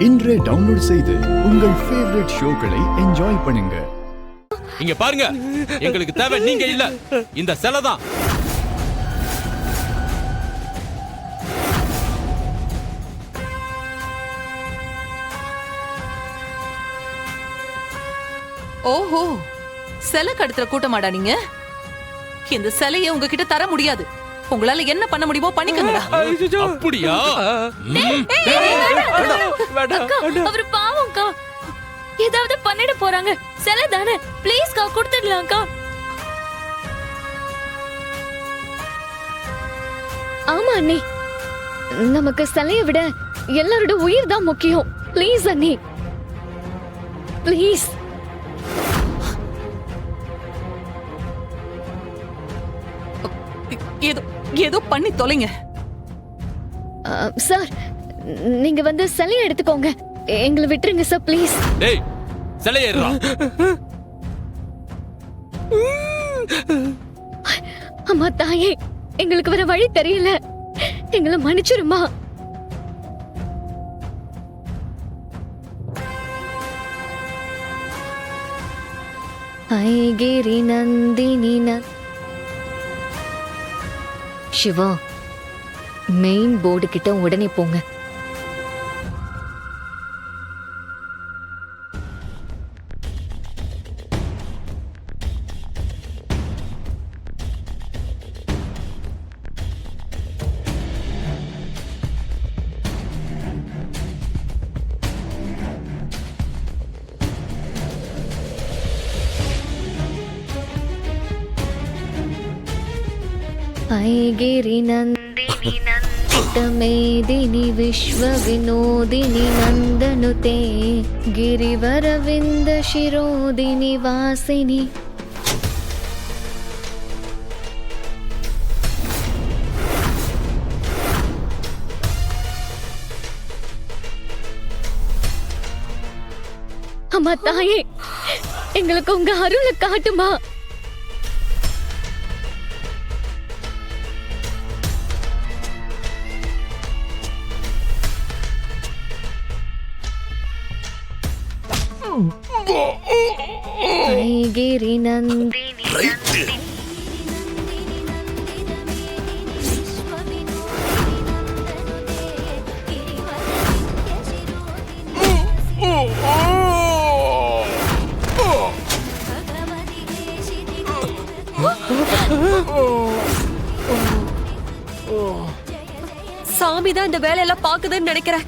இன்றே டவுன்லோட் செய்து உங்கள் ஃபேவரட் ஷோக்களை என்ஜாய் பண்ணுங்க. இங்க பாருங்க, எங்களுக்கு தேவை நீங்க இல்ல, இந்த சிலை தான். ஓஹோ, சிலை கடத்துற கூட்டமாடா நீங்க? இந்த சிலையை உங்ககிட்ட தர முடியாது. உங்களால என்ன பண்ண முடியுமோ பண்ணிக்கங்கடா. அப்படியா? அவரு பாவம்க்கா, ஏதாவது பண்ணிட போறாங்க. சிலை தானே, ப்ளீஸ்க்கா கொடுத்துடலாம்க்கா. ஆமா அண்ணி, நமக்கு சிலையை விட எல்லாரோட உயிர் தான் முக்கியம். ப்ளீஸ் அண்ணி, ப்ளீஸ். ஏதோ பண்ணி தொலைங்க. சார், நீங்க வந்து சிலையை எடுத்துக்கோங்க, எங்களை விட்டுருங்க சார் ப்ளீஸ். டேய், சிலை ஏறுடா. அம்மா தாயே, எங்களுக்கு வேற வழி தெரியல, எங்களை மன்னிச்சிருமா. ஐகிரி நந்தினி சிவா, மெயின் போர்டு கிட்ட உடனே போங்க. ऐगिरि नन्दिनि नन्दितमेदिनि विश्वविनोदिनि नन्दनुते गिरिवरविन्द शिरोदिनि वासिनि. அம்மா தாயே, எங்களுக்கு உங்க அருளை காட்டுமா. ஐகிரி நந்தினி சாமி தான் இந்த வேலையெல்லாம் பாக்குதுன்னு நினைக்கிறேன்.